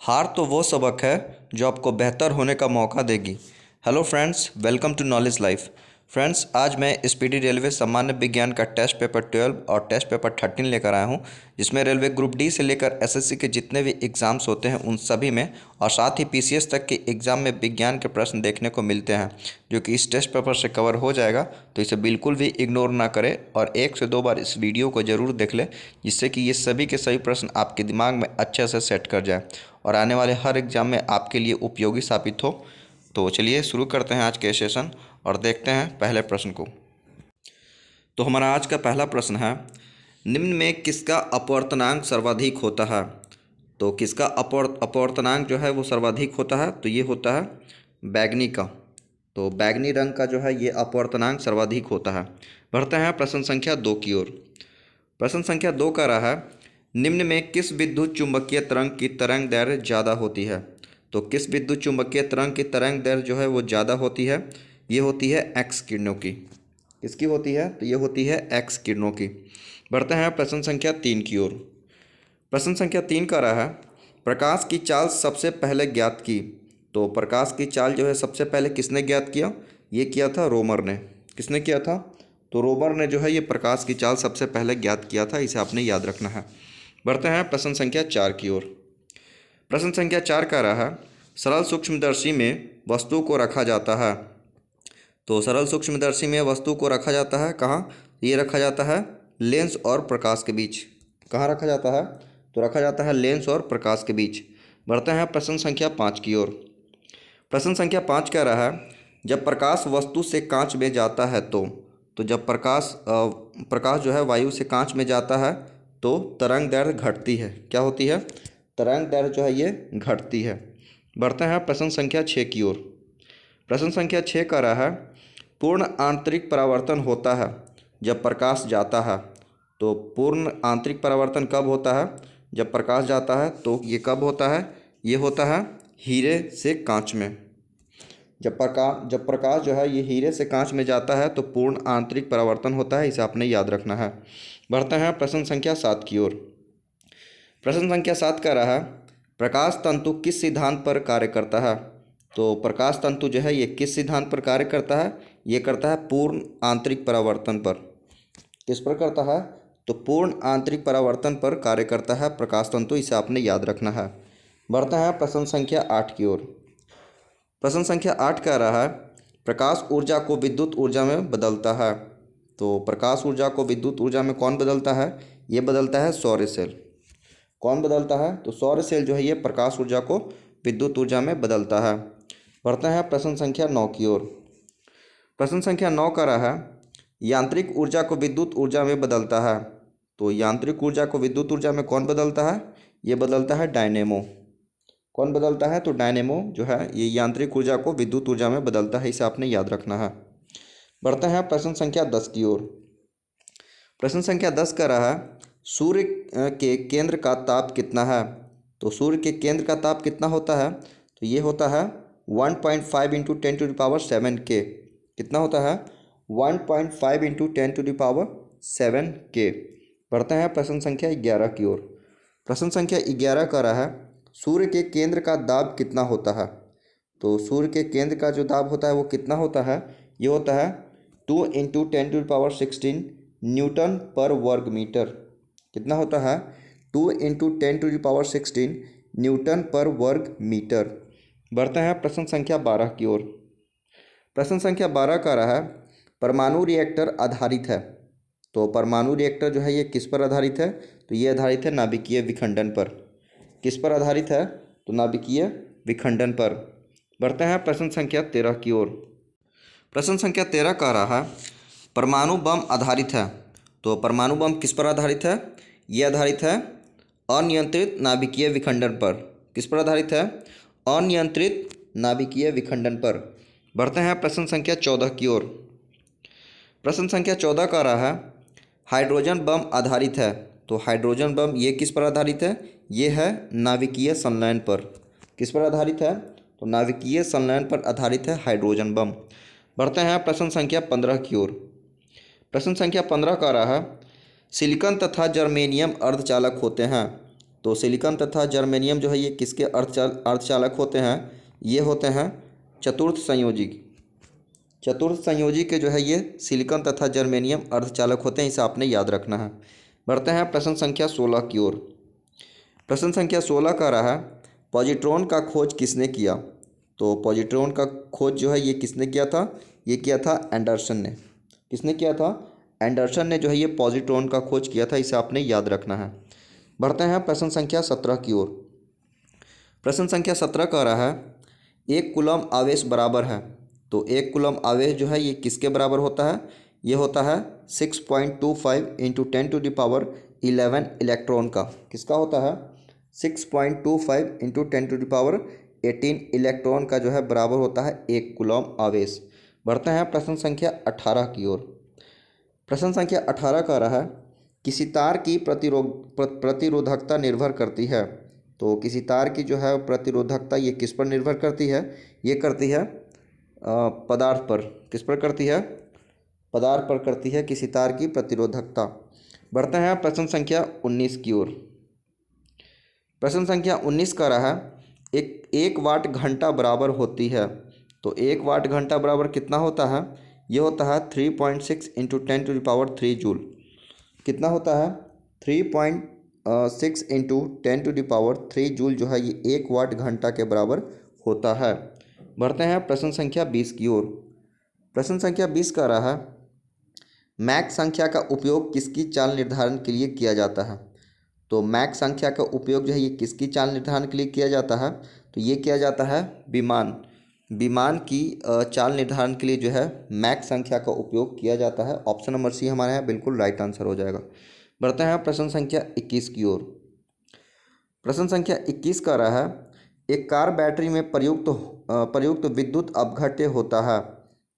हार तो वो सबक है जो आपको बेहतर होने का मौका देगी। Hello friends, welcome to knowledge life. Friends, आज मैं स्पीडी रेलवे सामान्य विज्ञान का टेस्ट पेपर 12 और टेस्ट पेपर 13 लेकर आया हूं, जिसमें रेलवे ग्रुप डी से लेकर एसएससी के जितने भी एग्ज़ाम्स होते हैं उन सभी में और साथ ही पीसीएस तक के एग्ज़ाम में विज्ञान के प्रश्न देखने को मिलते हैं, जो कि इस टेस्ट पेपर से कवर हो जाएगा। तो इसे बिल्कुल भी इग्नोर ना करें और 1 से 2 बार इस वीडियो को ज़रूर देख लें, जिससे कि ये सभी के सभी प्रश्न आपके दिमाग में अच्छे से सेट कर जाए और आने वाले हर एग्ज़ाम में आपके लिए उपयोगी साबित हो। तो चलिए शुरू करते हैं आज के सेशन और देखते हैं पहले प्रश्न को। तो हमारा आज का पहला प्रश्न है, निम्न में किसका अपवर्तनांक सर्वाधिक होता है? तो किसका अपवर्तनांक जो है वो सर्वाधिक होता है? तो ये होता है बैगनी का। तो बैगनी रंग का जो है ये अपवर्तनांक सर्वाधिक होता है। बढ़ते हैं प्रश्न संख्या 2 की ओर। प्रश्न संख्या 2 का रहा है, निम्न में किस विद्युत चुंबकीय तरंग की तरंग दैर्घ्य ज़्यादा होती है? तो किस विद्युत चुंबकीय तरंग की तरंग दैर्घ्य जो है वो ज़्यादा होती है? ये होती है एक्स किरणों की। किसकी होती है? तो ये होती है एक्स किरणों की। बढ़ते हैं प्रश्न संख्या 3 की ओर। प्रश्न संख्या 3 का रहा है, प्रकाश की चाल सबसे पहले ज्ञात की। तो प्रकाश की चाल जो है सबसे पहले किसने ज्ञात किया? ये किया था रोमर ने। किसने किया था? तो रोमर ने जो है ये प्रकाश की चाल सबसे पहले ज्ञात किया था, इसे आपने याद रखना है। बढ़ते हैं प्रश्न संख्या 4 की ओर। प्रश्न संख्या 4 का रहा, सरल सूक्ष्मदर्शी में वस्तु को रखा जाता है। तो सरल सूक्ष्मदर्शी में वस्तु को रखा जाता है कहाँ? ये रखा जाता है लेंस और प्रकाश के बीच। कहाँ रखा जाता है? तो रखा जाता है लेंस और प्रकाश के बीच। बढ़ते हैं प्रश्न संख्या 5 की ओर। प्रश्न संख्या 5 कह रहा है, जब प्रकाश वस्तु से कांच में जाता है तो जब प्रकाश जो है वायु से कांच में जाता है तो तरंग दैर्घ्य घटती है। क्या होती है? तरंग दैर्घ्य जो है ये घटती है। बढ़ते हैं प्रश्न संख्या 6 की ओर। प्रश्न संख्या 6 का रहा है, पूर्ण आंतरिक परावर्तन होता है जब प्रकाश जाता है। तो पूर्ण आंतरिक परावर्तन कब होता है? जब प्रकाश जाता है। तो ये कब होता है? ये होता है हीरे से कांच में। जब प्रकाश जो है ये हीरे से कांच में जाता है तो पूर्ण आंतरिक परावर्तन होता है, इसे आपने याद रखना है। बढ़ते हैं प्रश्न संख्या 7 की ओर। प्रश्न संख्या 7 का रहा, प्रकाश तंतु किस सिद्धांत पर कार्य करता है? तो प्रकाश तंतु जो है ये किस सिद्धांत पर कार्य करता है? ये करता है पूर्ण आंतरिक परावर्तन पर। किस पर करता है? तो पूर्ण आंतरिक परावर्तन पर कार्य करता है प्रकाश तंतु, इसे आपने याद रखना है। बढ़ते हैं प्रश्न संख्या 8 की ओर। प्रश्न संख्या 8 कह रहा है, प्रकाश ऊर्जा को विद्युत ऊर्जा में बदलता है। तो प्रकाश ऊर्जा को विद्युत ऊर्जा में कौन बदलता है? ये बदलता है सौर सेल। कौन बदलता है? तो सौर सेल जो है ये प्रकाश ऊर्जा को विद्युत ऊर्जा में बदलता है। बढ़ते हैं प्रश्न संख्या 9 की ओर। प्रश्न संख्या 9 का रहा है, यांत्रिक ऊर्जा को विद्युत ऊर्जा में बदलता है। तो यांत्रिक ऊर्जा को विद्युत ऊर्जा में कौन बदलता है? ये बदलता है डायनेमो। कौन बदलता है? तो डायनेमो जो है ये यांत्रिक ऊर्जा को विद्युत ऊर्जा में बदलता है, इसे आपने याद रखना है। बढ़ते हैं प्रश्न संख्या 10 की ओर। प्रश्न संख्या 10 का रहा है, सूर्य के केंद्र का ताप कितना है? तो सूर्य के केंद्र का ताप कितना होता है? तो ये होता है 1.5 इंटू 10⁷ के। कितना होता है? 1.5 इंटू 10⁷ के। बढ़ते हैं प्रश्न संख्या 11 की ओर। प्रश्न संख्या 11 का रहा है, सूर्य के केंद्र का दाब कितना होता है? तो सूर्य के केंद्र का जो दाब होता है वो कितना होता है? ये होता है 2 इंटू 10⁻16 न्यूटन पर वर्ग मीटर। कितना होता है? 2 इंटू 10⁻16 न्यूटन पर वर्ग मीटर। बढ़ते हैं प्रश्न संख्या 12 की ओर। प्रश्न संख्या 12 का रहा है, परमाणु रिएक्टर आधारित है। तो परमाणु रिएक्टर जो है ये किस पर आधारित है? तो ये आधारित है नाभिकीय विखंडन पर। किस पर आधारित है? तो नाभिकीय विखंडन पर। बढ़ते हैं प्रश्न संख्या 13 की ओर। प्रश्न संख्या 13 का रहा है, परमाणु बम आधारित है। तो परमाणु बम किस पर आधारित है? ये आधारित है अनियंत्रित नाभिकीय विखंडन पर। किस पर आधारित है? अनियंत्रित नाभिकीय विखंडन पर। बढ़ते हैं प्रश्न संख्या 14 की ओर। प्रश्न संख्या 14 का रहा है, हाइड्रोजन बम आधारित है। तो हाइड्रोजन बम ये किस पर आधारित है? ये है नाभिकीय संलयन पर। किस पर आधारित है? तो नाभिकीय संलयन पर आधारित है हाइड्रोजन बम। बढ़ते हैं प्रश्न संख्या 15 की ओर। प्रश्न संख्या 15 का रहा है, सिलिकॉन तथा जर्मेनियम अर्धचालक होते हैं। तो सिलिकॉन तथा जर्मेनियम जो है ये किसके अर्धचालक होते हैं? ये होते हैं चतुर्थ संयोजी। चतुर्थ संयोजी के जो है ये सिलिकॉन तथा जर्मेनियम अर्धचालक होते हैं, इसे आपने याद रखना है। बढ़ते हैं प्रश्न संख्या 16 की ओर। प्रश्न संख्या 16 का रहा है, पॉजिट्रॉन का खोज किसने किया? तो पॉजिट्रॉन का खोज जो है ये किसने किया था? ये किया था एंडरसन ने। किसने किया था? एंडरसन ने जो है ये पॉजिट्रॉन का खोज किया था, इसे आपने याद रखना है। बढ़ते हैं प्रश्न संख्या 17 की ओर। प्रश्न संख्या 17 का रहा है, एक कूलम आवेश बराबर है। तो एक कूलम आवेश जो है ये किसके बराबर होता है? ये होता है 6.25 इंटू 10⁻11 इलेक्ट्रॉन का। किसका होता है? 6.25 इंटू 10⁻18 इलेक्ट्रॉन का जो है बराबर होता है एक कूलम आवेश। बढ़ते हैं प्रश्न संख्या 18 की ओर। प्रश्न संख्या 18 का रहा है, किसी तार की प्रतिरोधकता निर्भर करती है। तो किसी तार की जो है प्रतिरोधकता ये किस पर निर्भर करती है? ये करती है पदार्थ पर। किस पर करती है? पदार्थ पर करती है किसी तार की प्रतिरोधकता। बढ़ते हैं प्रश्न संख्या 19 की ओर। प्रश्न संख्या 19 का रहा है, एक वाट घंटा बराबर होती है। तो एक वाट घंटा बराबर कितना होता है? ये होता है 3.6 इंटू 10⁻³ जूल। कितना होता है? 3.6 इंटू 10⁻³ जूल जो है ये एक वाट घंटा के बराबर होता है। बढ़ते हैं प्रश्न संख्या 20 की ओर। प्रश्न संख्या 20 का रहा है, मैक संख्या का उपयोग किसकी चाल निर्धारण के लिए किया जाता है? तो मैक संख्या का उपयोग जो है ये किसकी चाल निर्धारण के लिए किया जाता है? तो ये किया जाता है विमान की चाल निर्धारण के लिए जो है मैक संख्या का उपयोग किया जाता है। ऑप्शन नंबर सी हमारे यहाँ बिल्कुल राइट आंसर हो जाएगा। बढ़ते हैं प्रश्न संख्या 21 की ओर। प्रश्न संख्या 21 का रहा है, एक कार बैटरी में प्रयुक्त विद्युत अपघट्य होता है।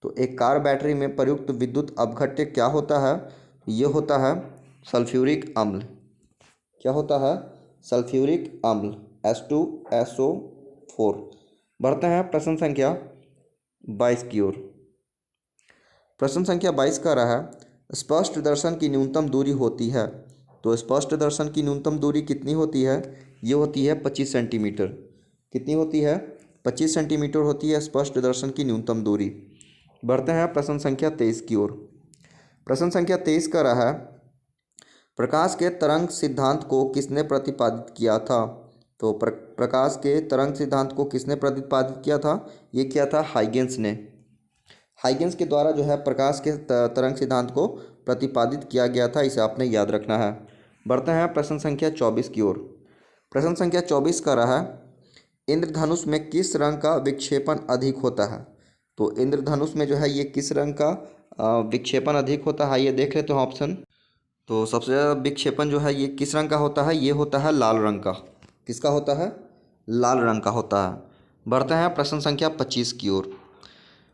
तो एक कार बैटरी में प्रयुक्त विद्युत अपघट्य क्या होता है? ये होता है सल्फ्यूरिक अम्ल। क्या होता है? सल्फ्यूरिक अम्ल H2SO4। बढ़ते हैं प्रश्न संख्या 22 की ओर। प्रश्न संख्या 22 का रहा है, स्पष्ट दर्शन की न्यूनतम दूरी होती है। तो स्पष्ट दर्शन की न्यूनतम दूरी कितनी होती है? ये होती है 25 सेंटीमीटर। कितनी होती है? 25 सेंटीमीटर होती है स्पष्ट दर्शन की न्यूनतम दूरी। बढ़ते हैं प्रश्न संख्या 23 की ओर। प्रश्न संख्या 23 का रहा है, प्रकाश के तरंग सिद्धांत को किसने प्रतिपादित किया था? तो प्रकाश के तरंग सिद्धांत को किसने प्रतिपादित किया था? ये किया था हाइगेंस ने। हाइगेंस के द्वारा जो है प्रकाश के तरंग सिद्धांत को प्रतिपादित किया गया था, इसे आपने याद रखना है। बढ़ते हैं प्रश्न संख्या 24 की ओर। प्रश्न संख्या 24 का रहा है, इंद्रधनुष में किस रंग का विक्षेपण अधिक होता है? तो इंद्रधनुष में जो है ये किस रंग का विक्षेपण अधिक होता है? ये देख लेते हैं ऑप्शन। तो सबसे ज़्यादा विक्षेपण जो है ये किस रंग का होता है? ये होता है लाल रंग का। किसका होता है? लाल रंग का होता है। बढ़ते हैं प्रश्न संख्या 25 की ओर।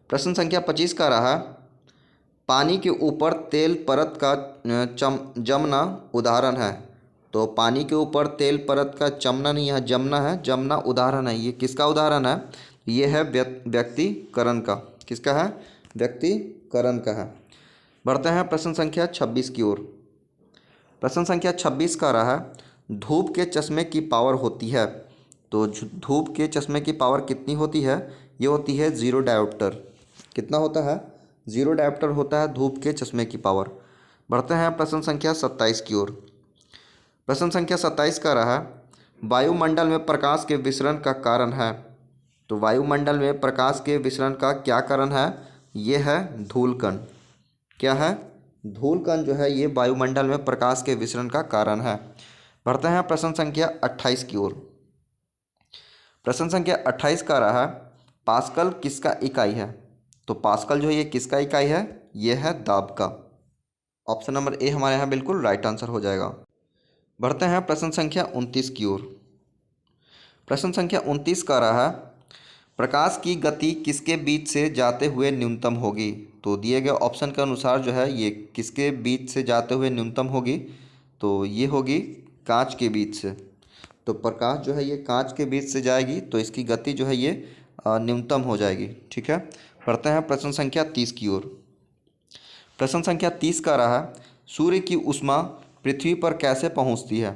प्रश्न संख्या 25 का रहा, पानी के ऊपर तेल परत का जमना उदाहरण है। तो पानी के ऊपर तेल परत का जमना नहीं है, जमना है, जमना उदाहरण है। ये किसका उदाहरण है? ये है व्यक्तिकरण का। किसका है? व्यक्तिकरण का है। बढ़ते हैं प्रश्न संख्या 26 की ओर। प्रश्न संख्या 26 का रहा, धूप के चश्मे की पावर होती है। तो धूप के चश्मे की पावर कितनी होती है? ये होती है 0 डायोप्टर। कितना होता है? 0 डायोप्टर होता है धूप के चश्मे की पावर। बढ़ते हैं प्रश्न संख्या 27 की ओर। प्रश्न संख्या 27 का रहा, वायुमंडल में प्रकाश के विसरण का कारण है। तो वायुमंडल में प्रकाश के विसरण का क्या कारण है? ये है धूलकण। क्या है? धूलकण जो है ये वायुमंडल में प्रकाश के विसरण का कारण है। बढ़ते हैं प्रश्न संख्या 28 की ओर। प्रश्न संख्या 28 का रहा, पास्कल किसका इकाई है? तो पास्कल जो है ये किसका इकाई है? ये है दाब का। ऑप्शन नंबर ए हमारे यहाँ बिल्कुल राइट आंसर हो जाएगा। बढ़ते हैं प्रश्न संख्या 29 की ओर। प्रश्न संख्या 29 का रहा, प्रकाश की गति किसके बीच से जाते हुए न्यूनतम होगी? तो दिए गए ऑप्शन के अनुसार जो है ये किसके बीच से जाते हुए न्यूनतम होगी? तो ये होगी कांच के बीच से। तो प्रकाश जो है ये कांच के बीच से जाएगी तो इसकी गति जो है ये न्यूनतम हो जाएगी। ठीक है। पढ़ते हैं प्रश्न संख्या 30 की ओर। प्रश्न संख्या 30 का रहा, सूर्य की ऊष्मा पृथ्वी पर कैसे पहुंचती है?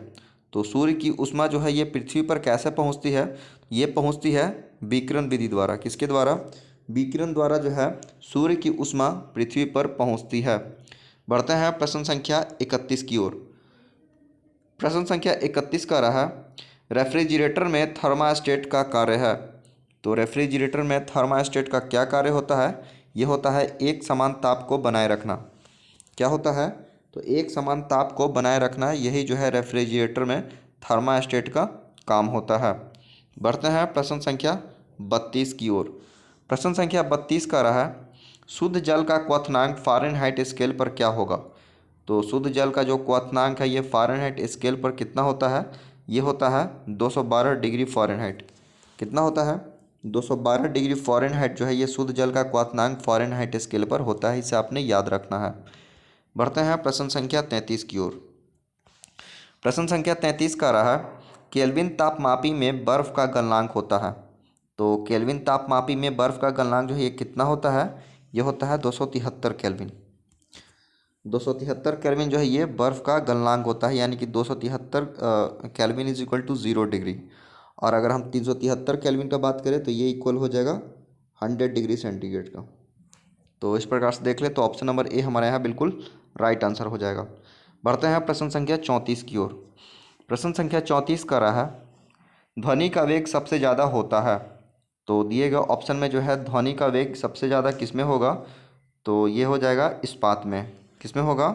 तो सूर्य की ऊष्मा जो है ये पृथ्वी पर कैसे पहुंचती है? ये पहुंचती है विकिरण विधि द्वारा। किसके द्वारा? विकिरण द्वारा जो है सूर्य की ऊष्मा पृथ्वी पर पहुंचती है। बढ़ते हैं प्रश्न संख्या 31 की ओर। प्रश्न संख्या 31 का रहा, रेफ्रिजरेटर में थर्मास्टेट का कार्य है। तो रेफ्रिजरेटर में थर्मास्टेट का क्या कार्य होता है? ये होता है एक समान ताप को बनाए रखना। क्या होता है? तो एक समान ताप को बनाए रखना, यही जो है रेफ्रिजरेटर में थर्मास्टेट का काम होता है। बढ़ते हैं प्रश्न संख्या 32 की ओर। प्रश्न संख्या 32 का रहा, शुद्ध जल का क्वथनांक फ़ारेनहाइट स्केल पर क्या होगा? तो शुद्ध जल का जो क्वथनांक है ये फ़ारेनहाइट स्केल पर कितना होता है? ये होता है 212 डिग्री फ़ारेनहाइट। कितना होता है? 212 डिग्री फ़ारेनहाइट जो है ये शुद्ध जल का क्वथनांक फ़ारेनहाइट स्केल पर होता है, इसे आपने याद रखना है। बढ़ते हैं प्रश्न संख्या 33 की ओर। प्रश्न संख्या 33 का रहा, केल्विन तापमापी में बर्फ़ का गलनांक होता है। तो केल्विन तापमापी में बर्फ़ का गलनांक जो है ये कितना होता है? ये होता है 273 केल्विन। 273 केल्विन जो है ये बर्फ़ का गलनांक होता है, यानी कि 273 kelvin is equal to 0 degree. और अगर हम 373 केल्विन का बात करें तो ये इक्वल हो जाएगा 100 डिग्री सेंटीग्रेड का। तो इस प्रकार से देख ले तो ऑप्शन नंबर ए हमारे यहाँ बिल्कुल राइट आंसर हो जाएगा। बढ़ते हैं प्रश्न संख्या 34 की ओर। प्रश्न संख्या 34 का रहा है, ध्वनि का वेग सबसे ज़्यादा होता है। तो दिए गए ऑप्शन में जो है ध्वनि का वेग सबसे ज़्यादा किस में होगा? तो ये हो जाएगा इस्पात में। किस में होगा?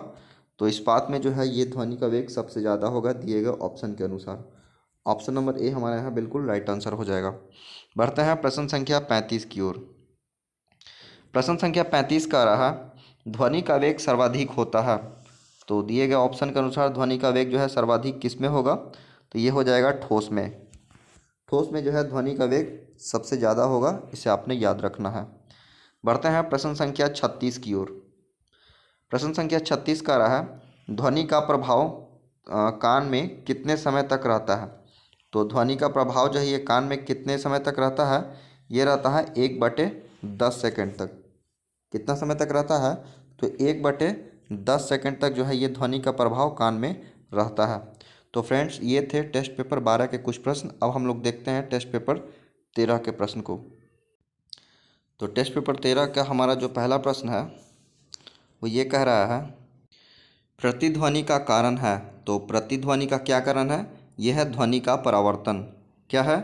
तो इस्पात में जो है ये ध्वनि का वेग सबसे ज़्यादा होगा दिए गए ऑप्शन के अनुसार। ऑप्शन नंबर ए हमारे यहाँ बिल्कुल राइट आंसर हो जाएगा। बढ़ते हैं प्रश्न संख्या 35 की ओर। प्रश्न संख्या 35 का रहा, ध्वनि का वेग सर्वाधिक होता है। तो दिए गए ऑप्शन के अनुसार ध्वनि का वेग जो है सर्वाधिक किस में होगा? तो ये हो जाएगा ठोस में। ठोस में जो है ध्वनि का वेग सबसे ज़्यादा होगा, इसे आपने याद रखना है। बढ़ते हैं प्रश्न संख्या 36 की ओर। प्रश्न संख्या 36 का रहा, ध्वनि का प्रभाव कान में कितने समय तक रहता है? तो ध्वनि का प्रभाव जो है ये कान में कितने समय तक रहता है? ये रहता है 1/10 सेकेंड तक। कितना समय तक रहता है? तो 1/10 सेकेंड तक जो है ये ध्वनि का प्रभाव कान में रहता है। तो फ्रेंड्स ये थे टेस्ट पेपर 12 के कुछ प्रश्न। अब हम लोग देखते हैं टेस्ट पेपर 13 के प्रश्न को। तो टेस्ट पेपर 13 का हमारा जो पहला प्रश्न है वो ये कह रहा है, प्रतिध्वनि का कारण है। तो प्रतिध्वनि का क्या कारण है? यह है ध्वनि का परावर्तन। क्या है?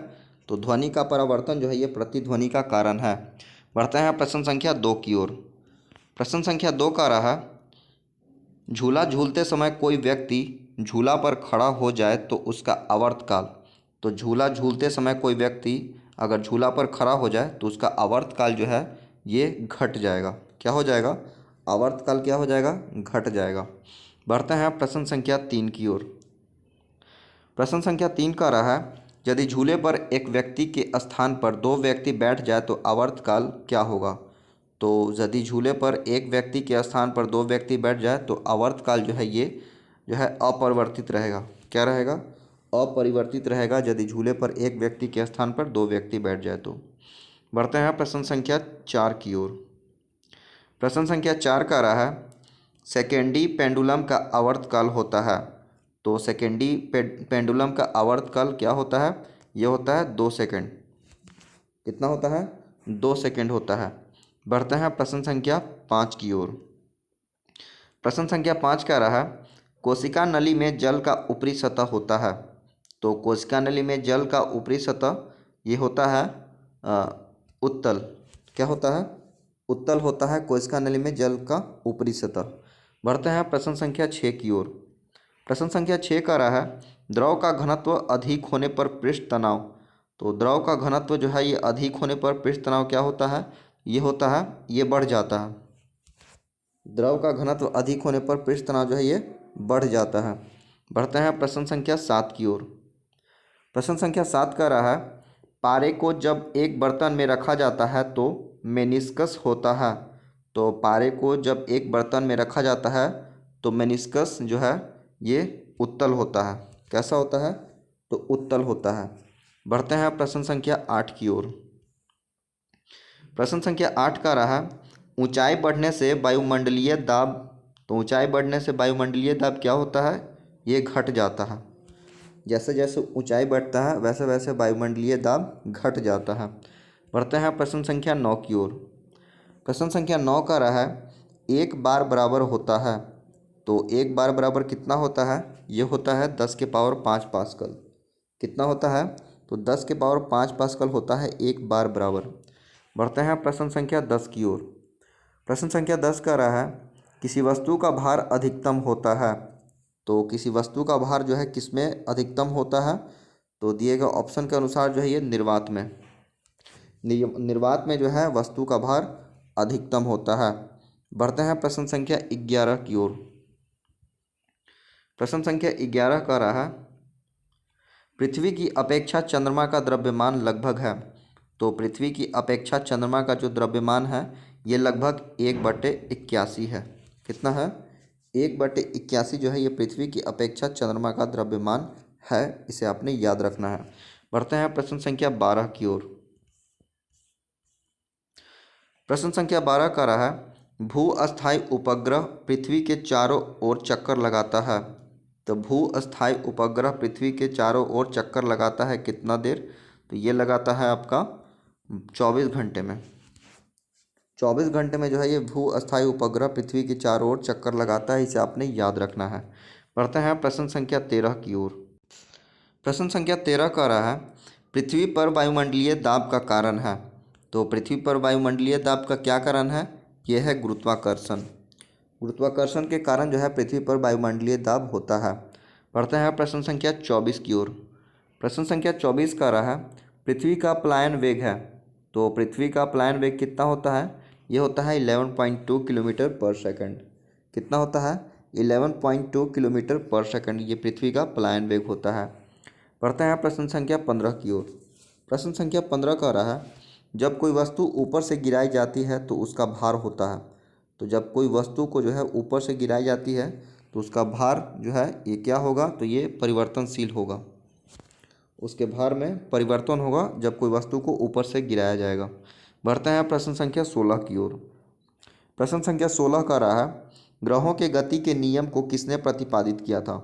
तो ध्वनि का परावर्तन जो है ये प्रतिध्वनि का कारण है। बढ़ते हैं प्रश्न संख्या 2 की ओर। प्रश्न संख्या 2 का रहा, झूला झूलते समय कोई व्यक्ति झूला पर खड़ा हो जाए तो उसका आवर्तकाल। तो झूला झूलते समय कोई व्यक्ति अगर झूला पर खड़ा हो जाए तो उसका आवर्तकाल जो है ये घट जाएगा। क्या हो जाएगा? आवर्तकाल क्या हो जाएगा? घट जाएगा। बढ़ते हैं प्रश्न संख्या 3 की ओर। प्रश्न संख्या 3 का रहा है, यदि झूले पर एक व्यक्ति के स्थान पर दो व्यक्ति बैठ जाए तो आवर्तकाल क्या होगा? तो यदि झूले पर एक व्यक्ति के स्थान पर दो व्यक्ति बैठ जाए तो आवर्तकाल जो है ये जो है अपरिवर्तित रहेगा। क्या रहेगा? अपरिवर्तित रहेगा यदि झूले पर एक व्यक्ति के स्थान पर दो व्यक्ति बैठ जाए तो। बढ़ते हैं प्रश्न संख्या 4 की ओर। प्रश्न संख्या 4 का रहा है, सेकेंडी पेंडुलम का आवर्तकाल होता है। तो सेकेंडी पेंडुलम का आवर्तकाल क्या होता है? ये होता है 2 सेकंड। कितना होता है? 2 सेकंड होता है। बढ़ते हैं प्रश्न संख्या 5 की ओर। प्रश्न संख्या 5 का रहा, कोशिका नली में जल का ऊपरी सतह होता है। तो कोशिका नली में जल का ऊपरी सतह ये होता है उत्तल। क्या होता है? उत्तल होता है कोशिका नली में जल का ऊपरी सतह। बढ़ते हैं प्रश्न संख्या 6 की ओर। प्रश्न संख्या 6 का रहा है, द्रव का घनत्व अधिक होने पर पृष्ठ तनाव। तो द्रव का घनत्व जो है ये अधिक होने पर पृष्ठ तनाव क्या होता है? ये होता है ये बढ़ जाता है। द्रव का घनत्व अधिक होने पर पृष्ठ तनाव जो है ये बढ़ जाता है। बढ़ते हैं प्रश्न संख्या 7 की ओर। प्रश्न संख्या 7 का रहा है, पारे को जब एक बर्तन में रखा जाता है तो मेनिस्कस होता है। तो पारे को जब एक बर्तन में रखा जाता है तो मेनिस्कस जो है ये उत्तल होता है। कैसा होता है? तो उत्तल होता है। बढ़ते हैं प्रश्न संख्या 8 की ओर। प्रश्न संख्या 8 का रहा, ऊंचाई बढ़ने से वायुमंडलीय दाब। तो ऊंचाई बढ़ने से वायुमंडलीय दाब क्या होता है? ये घट जाता है। जैसे जैसे ऊंचाई बढ़ता है वैसे वैसे वायुमंडलीय दाब घट जाता है। बढ़ते हैं प्रश्न संख्या 9 की ओर। प्रश्न संख्या 9 का रहा है, एक बार बराबर होता है। तो एक बार बराबर कितना होता है? ये होता है 10 के पावर 5 पास्कल। कितना होता है? तो 10 के पावर 5 पास्कल होता है एक बार बराबर। बढ़ते हैं प्रश्न संख्या 10 की ओर। प्रश्न संख्या 10 का रहा है, किसी वस्तु का भार अधिकतम होता है। तो किसी वस्तु का भार जो है किसमें अधिकतम होता है? तो दिए गए ऑप्शन के अनुसार जो है ये निर्वात में, निर्वात में जो है वस्तु का भार अधिकतम होता है। बढ़ते हैं प्रश्न संख्या 11 की ओर। प्रश्न संख्या 11 का रहा है, पृथ्वी की अपेक्षा चंद्रमा का द्रव्यमान लगभग है। तो पृथ्वी की अपेक्षा चंद्रमा का जो द्रव्यमान है ये लगभग 1/81 है। कितना है? 1/81 जो है ये पृथ्वी की अपेक्षा चंद्रमा का द्रव्यमान है। इसे आपने याद रखना है। बढ़ते हैं प्रश्न संख्या 12 की ओर। प्रश्न संख्या 12 का रहा है, भू अस्थायी उपग्रह पृथ्वी के चारों ओर चक्कर लगाता है। तो भू अस्थायी उपग्रह पृथ्वी के चारों ओर चक्कर लगाता है कितना देर? तो ये लगाता है आपका 24 घंटे में। 24 घंटे में जो है ये भू अस्थायी उपग्रह पृथ्वी के चारों ओर चक्कर लगाता है। इसे आपने याद रखना है। बढ़ते हैं प्रश्न संख्या 13 की ओर। प्रश्न संख्या 13 का रहा है, पृथ्वी पर वायुमंडलीय दाब का कारण है। तो पृथ्वी पर वायुमंडलीय दाब का क्या कारण है? यह है गुरुत्वाकर्षण। गुरुत्वाकर्षण के कारण जो है पृथ्वी पर वायुमंडलीय दाब होता है। बढ़ते हैं प्रश्न संख्या 24 की ओर। प्रश्न संख्या 24 का रहा है, पृथ्वी का पलायन वेग है। तो पृथ्वी का पलायन वेग कितना होता है? यह होता है 11.2 किलोमीटर पर सेकंड। कितना होता है? 11.2 किलोमीटर पर सेकंड ये पृथ्वी का पलायन वेग होता है। बढ़ते हैं प्रश्न संख्या 15 की ओर। प्रश्न संख्या 15 का रहा है, जब कोई वस्तु ऊपर से गिराई जाती है तो उसका भार होता है। तो जब कोई वस्तु को जो है ऊपर से गिराई जाती है तो उसका भार जो है ये क्या होगा? तो ये परिवर्तनशील होगा। उसके भार में परिवर्तन होगा जब कोई वस्तु को ऊपर से गिराया जाएगा। बढ़ते हैं प्रश्न संख्या 16 की ओर। प्रश्न संख्या 16 का रहा है, ग्रहों के गति के नियम को किसने प्रतिपादित किया था?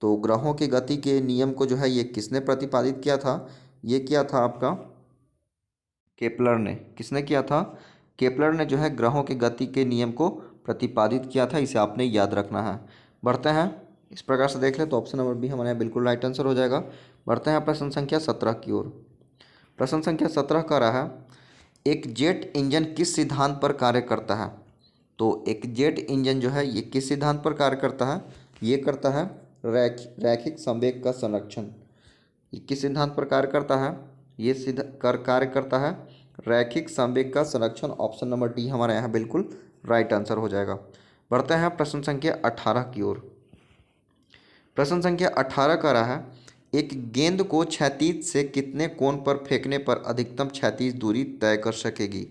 तो ग्रहों के गति के नियम को जो है ये किसने प्रतिपादित किया था? ये किया था आपका केपलर ने। किसने किया था? केपलर ने जो है ग्रहों के गति के नियम को प्रतिपादित किया था। इसे आपने याद रखना है। बढ़ते हैं, इस प्रकार से देख ले तो ऑप्शन नंबर बी हमारे यहाँ बिल्कुल राइट आंसर हो जाएगा। बढ़ते हैं प्रश्न संख्या 17 की ओर। प्रश्न संख्या 17 का रहा है, एक जेट इंजन किस सिद्धांत पर कार्य करता है? तो एक जेट इंजन जो है ये किस सिद्धांत पर कार्य करता है? ये करता है रैखिक संवेग का संरक्षण। ये किस सिद्धांत पर कार्य करता है? ये कार्य करता है रैखिक संवेग का संरक्षण। ऑप्शन नंबर डी हमारे यहाँ बिल्कुल राइट आंसर हो जाएगा। बढ़ते हैं प्रश्न संख्या 18 की ओर। प्रश्न संख्या 18 का रहा है, एक गेंद को क्षैतिज से कितने कोण पर फेंकने पर अधिकतम क्षैतिज दूरी तय कर सकेगी?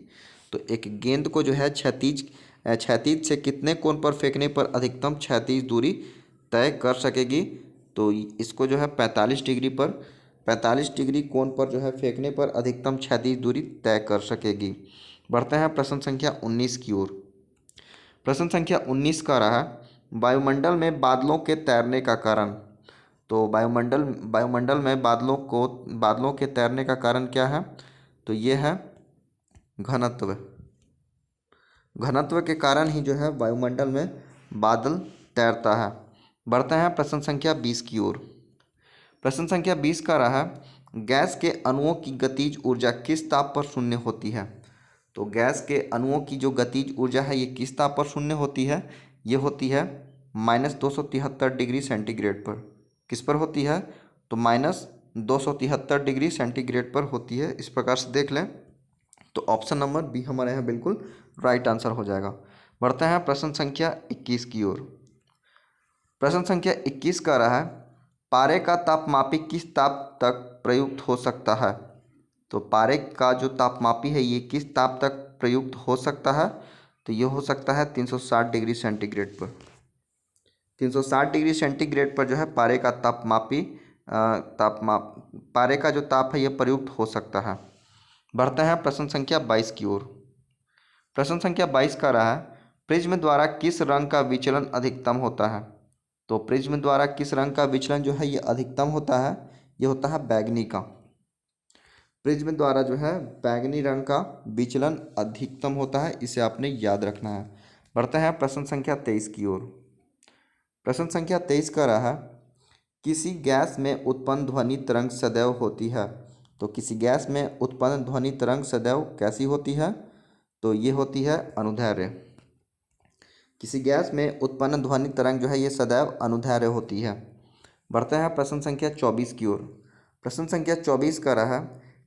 तो एक गेंद को जो है क्षैतिज से कितने कोण पर फेंकने पर अधिकतम क्षैतिज दूरी तय कर सकेगी? तो इसको जो है 45 डिग्री कोण पर जो है फेंकने पर अधिकतम क्षैतिज दूरी तय कर सकेगी। बढ़ते हैं प्रश्न संख्या 19 की ओर। प्रश्न संख्या 19 का रहा, वायुमंडल में बादलों के तैरने का कारण। तो वायुमंडल में बादलों के तैरने का कारण क्या है? तो ये है घनत्व। घनत्व के कारण ही जो है वायुमंडल में बादल तैरता है। बढ़ते हैं प्रश्न संख्या 20 की ओर। प्रश्न संख्या 20 का रहा, गैस के अणुओं की गतिज ऊर्जा किस ताप पर शून्य होती है? तो गैस के अणुओं की जो गतिज ऊर्जा है ये किस ताप पर शून्य होती है? ये होती है -273 डिग्री सेंटीग्रेड पर। किस पर होती है? तो -273 डिग्री सेंटीग्रेड पर होती है। इस प्रकार से देख लें तो ऑप्शन नंबर बी हमारे यहाँ बिल्कुल राइट आंसर हो जाएगा। बढ़ते हैं प्रश्न संख्या 21 की ओर। प्रश्न संख्या 21 का रहा है, पारे का तापमापी किस ताप तक प्रयुक्त हो सकता है? तो पारे का जो तापमापी है ये किस ताप तक प्रयुक्त हो सकता है? तो ये हो सकता है 360 डिग्री सेंटीग्रेड पर। 360 डिग्री सेंटीग्रेड पर जो है पारे का पारे का जो ताप है ये प्रयुक्त हो सकता है। बढ़ते हैं प्रश्न संख्या 22 की ओर। प्रश्न संख्या 22 का रहा है, प्रिज्म द्वारा किस रंग का विचलन अधिकतम होता है? तो प्रिज्म द्वारा किस रंग का विचलन जो है ये अधिकतम होता है? ये होता है बैगनी का। प्रिज्म द्वारा जो है बैगनी रंग का विचलन अधिकतम होता है, इसे आपने याद रखना है। बढ़ते हैं प्रश्न संख्या 23 की ओर। प्रश्न संख्या 23 का रहा है, किसी गैस में उत्पन्न ध्वनि तरंग सदैव होती है। तो किसी गैस में उत्पन्न ध्वनि तरंग सदैव कैसी होती है? तो ये होती है अनुदैर्घ्य। किसी गैस में उत्पन्न ध्वनि तरंग जो है ये सदैव अनुदैर्घ्य होती है। बढ़ते हैं प्रश्न संख्या 24 की ओर। प्रश्न संख्या 24 का रहा है,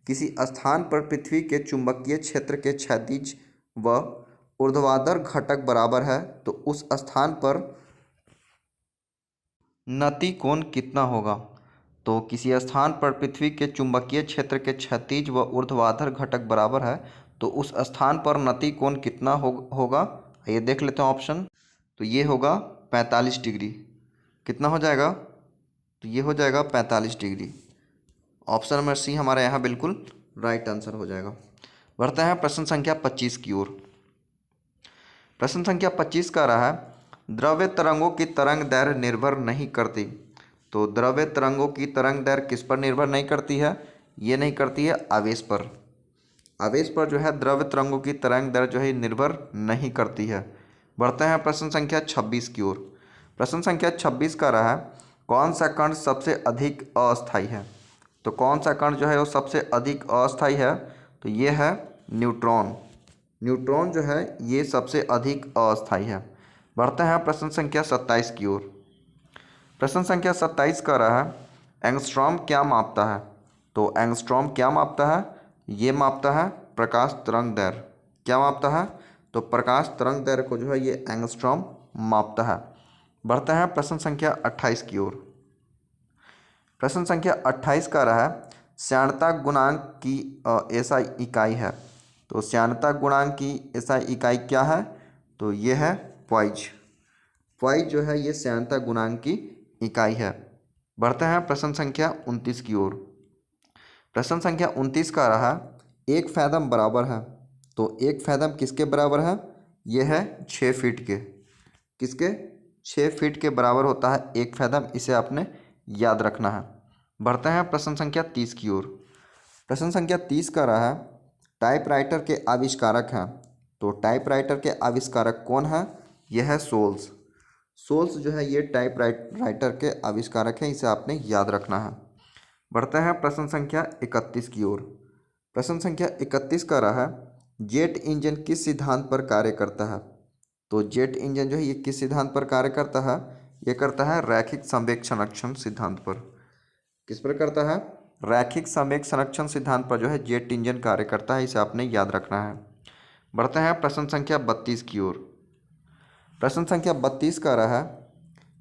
किसी स्थान पर पृथ्वी के चुंबकीय क्षेत्र के क्षैतिज व ऊर्ध्वाधर घटक बराबर है, तो उस स्थान पर नति कोण कितना होगा? तो किसी स्थान पर पृथ्वी के चुंबकीय क्षेत्र के क्षैतिज व ऊर्ध्वाधर घटक बराबर है, तो उस स्थान पर नति कोण कितना होगा? ये देख लेते हैं ऑप्शन। तो ये होगा 45 डिग्री। कितना हो जाएगा? तो ये हो जाएगा 45 डिग्री। ऑप्शन नंबर सी हमारा यहाँ बिल्कुल राइट आंसर हो जाएगा। बढ़ते हैं प्रश्न संख्या 25 की ओर। प्रश्न संख्या 25 का रहा है, द्रव्य तरंगों की तरंग दैर्घ्य निर्भर नहीं करती। तो द्रव्य तरंगों की तरंग दैर्घ्य किस पर निर्भर नहीं करती है? ये नहीं करती है आवेश पर। आवेश पर जो है द्रव्य तरंगों की तरंग दैर्घ्य जो है निर्भर नहीं करती है। बढ़ते हैं प्रश्न संख्या 26 की ओर। प्रश्न संख्या 26 का रहा है, कौन सा कण सबसे अधिक अस्थायी है? तो कौन सा कण जो है वो सबसे अधिक अस्थायी है? तो ये है न्यूट्रॉन। न्यूट्रॉन जो है ये सबसे अधिक अस्थायी है। बढ़ते हैं प्रश्न संख्या 27 की ओर। प्रश्न संख्या 27 का रहा है, एंगस्ट्रॉम क्या मापता है? तो एंगस्ट्रॉम क्या मापता है? ये मापता है प्रकाश तरंग दैर्घ्य। क्या मापता है? तो प्रकाश तरंग दैर्घ्य को जो है ये एंगस्ट्रॉम मापता है। बढ़ते हैं प्रश्न संख्या 28 की ओर। प्रश्न संख्या 28 का रहा है, श्यानता गुणांक की एसआई इकाई है। तो श्यानता गुणांक की एसआई इकाई क्या है? तो ये है पॉइज। पॉइज जो है ये श्यानता गुणांक की इकाई है। बढ़ते हैं प्रश्न संख्या 29 की ओर। प्रश्न संख्या 29 का रहा, एक फैदम बराबर है। तो एक फैदम किसके बराबर है? ये है 6 फीट के। किसके? 6 फीट के बराबर होता है एक फैदम, इसे आपने याद रखना है। बढ़ते हैं प्रश्न संख्या 30 की ओर। प्रश्न संख्या 30 का रहा है, टाइपराइटर के आविष्कारक हैं। तो टाइपराइटर के आविष्कारक कौन है? यह है सोल्स। सोल्स जो है ये टाइपराइटर के आविष्कारक हैं, इसे आपने याद रखना है। बढ़ते हैं प्रश्न संख्या 31 की ओर। प्रश्न संख्या 31 का रहा है, जेट इंजन किस सिद्धांत पर कार्य करता है? तो जेट इंजन जो है ये किस सिद्धांत पर कार्य करता है? ये करता है रैखिक संवेग संरक्षण सिद्धांत पर। किस पर करता है? रैखिक संवेग संरक्षण सिद्धांत पर जो है जेट इंजन कार्य करता है, इसे आपने याद रखना है। बढ़ते हैं प्रश्न संख्या 32 की ओर। प्रश्न संख्या 32 का रहा है,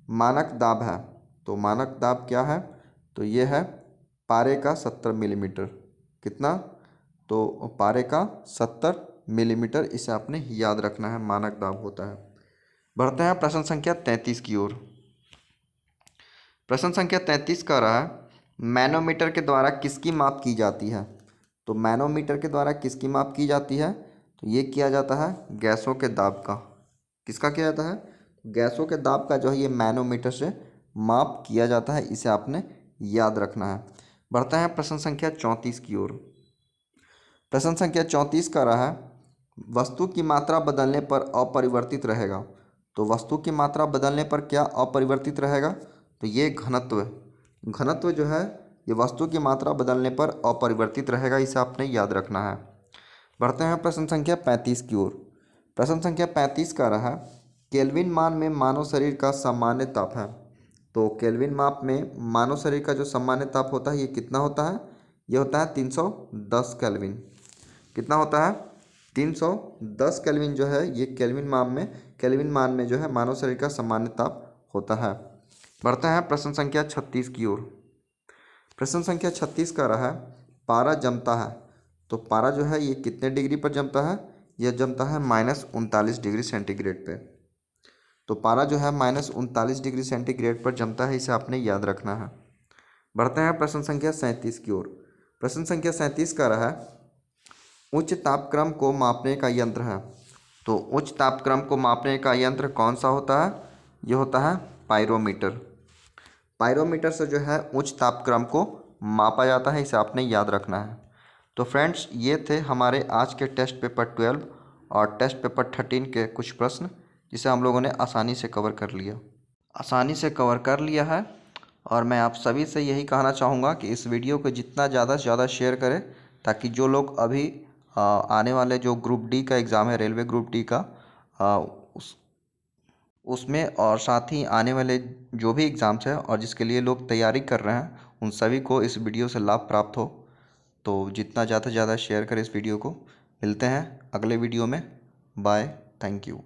मानक दाब है। तो मानक दाब क्या है? तो ये है पारे का 70 मिलीमीटर। कितना? तो पारे का 70 मिलीमीटर, इसे आपने याद रखना है, मानक दाब होता है। बढ़ते हैं प्रश्न संख्या 33 की ओर। प्रश्न संख्या 33 का रहा है, मैनोमीटर के द्वारा किसकी माप की जाती है? तो मैनोमीटर के द्वारा किसकी माप की जाती है? तो ये किया जाता है गैसों के दाब का। किसका किया जाता है? गैसों के दाब का जो है ये मैनोमीटर से माप किया जाता है, इसे आपने याद रखना है। बढ़ते हैं प्रश्न संख्या 34 की ओर। प्रश्न संख्या 34 का रहा है, वस्तु की मात्रा बदलने पर अपरिवर्तित रहेगा। तो वस्तु की मात्रा बदलने पर क्या अपरिवर्तित रहेगा? तो ये घनत्व। घनत्व जो है ये वस्तु की मात्रा बदलने पर अपरिवर्तित रहेगा, इसे आपने याद रखना है। बढ़ते हैं प्रश्न संख्या 35 की ओर। प्रश्न संख्या 35 का रहा, केल्विन मान में मानव शरीर का सामान्य ताप है। तो केल्विन माप में मानव शरीर का जो सामान्य ताप होता है ये कितना होता है? ये होता है 310 केल्विन। कितना होता है? 310 केल्विन जो है ये केल्विन मान में जो है मानव शरीर का सामान्य ताप होता है। बढ़ते हैं प्रश्न संख्या 36 की ओर। प्रश्न संख्या 36 का रहा है, पारा जमता है। तो पारा जो है ये कितने डिग्री पर जमता है? यह जमता है -39 डिग्री सेंटीग्रेड पे। तो पारा जो है -39 डिग्री सेंटीग्रेड पर जमता है, इसे आपने याद रखना है। बढ़ते हैं प्रश्न संख्या 37 की ओर। प्रश्न संख्या 37 का रहा है, उच्च तापक्रम को मापने का यंत्र है। तो उच्च तापक्रम को मापने का यंत्र कौन सा होता है? ये होता है पायरोमीटर। पायरोमीटर से जो है उच्च तापक्रम को मापा जाता है, इसे आपने याद रखना है। तो फ्रेंड्स, ये थे हमारे आज के टेस्ट पेपर 12 और टेस्ट पेपर 13 के कुछ प्रश्न, जिसे हम लोगों ने आसानी से कवर कर लिया है। और मैं आप सभी से यही कहना चाहूँगा कि इस वीडियो को जितना ज़्यादा से ज़्यादा शेयर करें, ताकि जो लोग अभी आने वाले जो ग्रुप डी का एग्ज़ाम है, रेलवे ग्रुप डी का, आ, उस उसमें और साथ ही आने वाले जो भी एग्ज़ाम्स हैं और जिसके लिए लोग तैयारी कर रहे हैं, उन सभी को इस वीडियो से लाभ प्राप्त हो। तो जितना ज़्यादा से ज़्यादा शेयर करें इस वीडियो को। मिलते हैं अगले वीडियो में। बाय। Thank you.